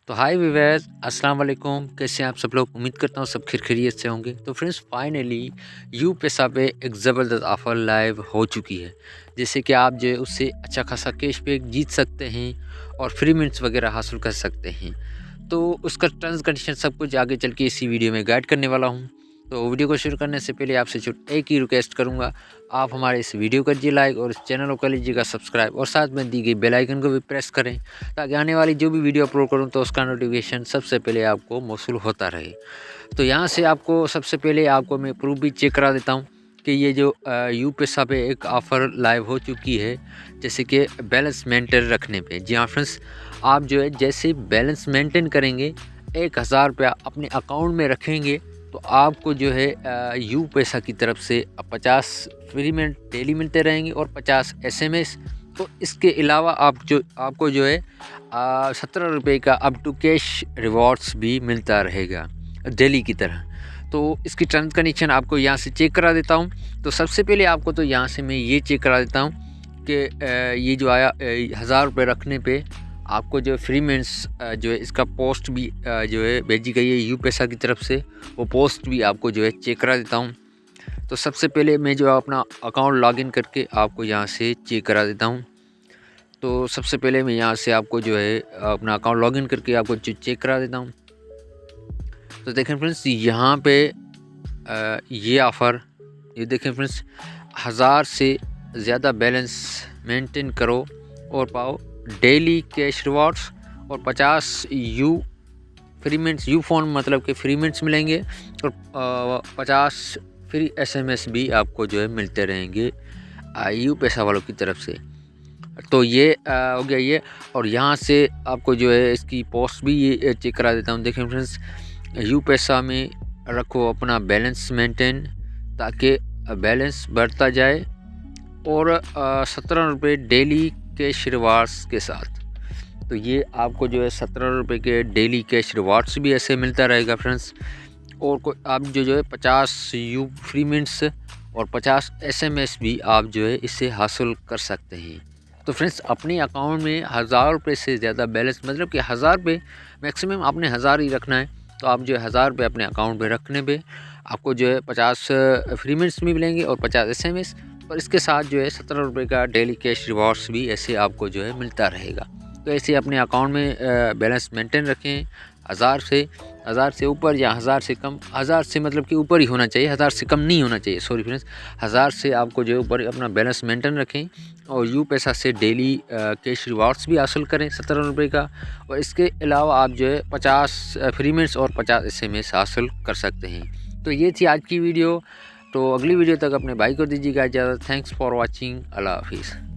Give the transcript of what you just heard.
तो हाय व्यूअर्स, अस्सलाम वालेकुम। कैसे हैं आप सब लोग? उम्मीद करता हूँ सब खैरियत से होंगे। तो फ्रेंड्स, फाइनली यू पैसा पे एक ज़बरदस्त ऑफ़र लाइव हो चुकी है, जिससे कि आप जो है उससे अच्छा खासा कैशबैक जीत सकते हैं और फ्री मिनट्स वगैरह हासिल कर सकते हैं। तो उसका टर्म्स कंडीशन सब कुछ आगे चल के इसी वीडियो में गाइड करने वाला हूँ। तो वीडियो को शुरू करने से पहले आपसे एक ही रिक्वेस्ट करूँगा, आप हमारे इस वीडियो को कीजिए लाइक और इस चैनल को कर लीजिएगा सब्सक्राइब और साथ में दी गई बेल आइकन को भी प्रेस करें, ताकि आने वाली जो भी वीडियो अपलोड करूँ तो उसका नोटिफिकेशन सबसे पहले आपको मौसूल होता रहे। तो यहाँ से आपको सबसे पहले आपको मैं प्रूफ भी चेक करा देता हूँ कि ये जो यू पैसा पे एक ऑफ़र लाइव हो चुकी है, जैसे कि बैलेंस मेंटेन रखने पे। जी हाँ फ्रेंड्स, आप जो है जैसे बैलेंस मेंटेन करेंगे, 1000 रुपया अपने अकाउंट में रखेंगे, तो आपको जो है यू पैसा की तरफ से 50 फ्री मिनट डेली मिलते रहेंगे और 50 एसएमएस। तो इसके अलावा आपको जो है 17 रुपये का अप टू कैश रिवॉर्ड्स भी मिलता रहेगा डेली की तरह। तो इसकी टर्म्स कंडीशन आपको यहाँ से चेक करा देता हूँ। तो सबसे पहले आपको तो यहाँ से मैं ये चेक करा देता हूँ कि ये जो आया 1000 रुपये रखने पे आपको जो फ्री मिनट्स जो है इसका पोस्ट भी जो है भेजी गई है यू पैसा की तरफ से, वो पोस्ट भी आपको जो है चेक करा देता हूँ। तो सबसे पहले मैं जो अपना अकाउंट लॉगिन करके आपको यहाँ से चेक करा देता हूँ। तो सबसे पहले मैं यहाँ से आपको जो है अपना अकाउंट लॉगिन करके आपको चेक करा देता हूँ। तो देखें फ्रेंड्स, यहाँ पे ये ऑफ़र, ये देखें फ्रेंड्स, 1000 से ज़्यादा बैलेंस मेंटेन करो और पाओ डेली कैश रिवॉर्ड्स और 50 you free minutes, you phone मतलब कि फ्री मिनट्स मिलेंगे और 50 फ्री एसएमएस भी आपको जो है मिलते रहेंगे यू पैसा वालों की तरफ से। तो ये हो गया ये। और यहाँ से आपको जो है इसकी पोस्ट भी ये चेक करा देता हूँ। देखें फ्रेंड्स, यू पैसा में रखो अपना बैलेंस मेंटेन, ताकि बैलेंस बढ़ता जाए और 17 रुपये डेली कैश रिवार्ड्स के साथ। तो ये आपको जो है 17 रुपये के डेली कैश रिवार्ड्स भी ऐसे मिलता रहेगा फ्रेंड्स। और आप जो है 50 यू फ्री मिनट्स और 50 एसएमएस भी आप जो है इससे हासिल कर सकते हैं। तो फ्रेंड्स, अपने अकाउंट में 1000 रुपये से ज़्यादा बैलेंस, मतलब कि 1000 रुपये मैक्सिमम आपने 1000 ही रखना है। तो आप जो है 1000 रुपये अपने अकाउंट में रखने पे आपको जो है 50 फ्री मिनट्स भी मिलेंगे और 50 एसएमएस, और इसके साथ जो है 17 रुपये का डेली कैश रिवॉर्ड्स भी ऐसे आपको जो है मिलता रहेगा। तो ऐसे अपने अकाउंट में बैलेंस मेंटेन रखें। 1000 से ऊपर या 1000 से कम, 1000 से मतलब कि ऊपर ही होना चाहिए, 1000 से कम नहीं होना चाहिए, सॉरी फ्रेंड्स। 1000 से आपको जो है ऊपर अपना बैलेंस मेंटेन रखें और यू पैसा से डेली कैश रिवॉर्ड्स भी हासिल करें 17 रुपये का। और इसके अलावा आप जो है 50 फ्री मिनट्स और 50 एसएमएस हासिल कर सकते हैं। तो ये थी आज की वीडियो। तो अगली वीडियो तक अपने भाई को दीजिएगा इजाज़त। Thanks for watching. अल्लाह हाफिज़।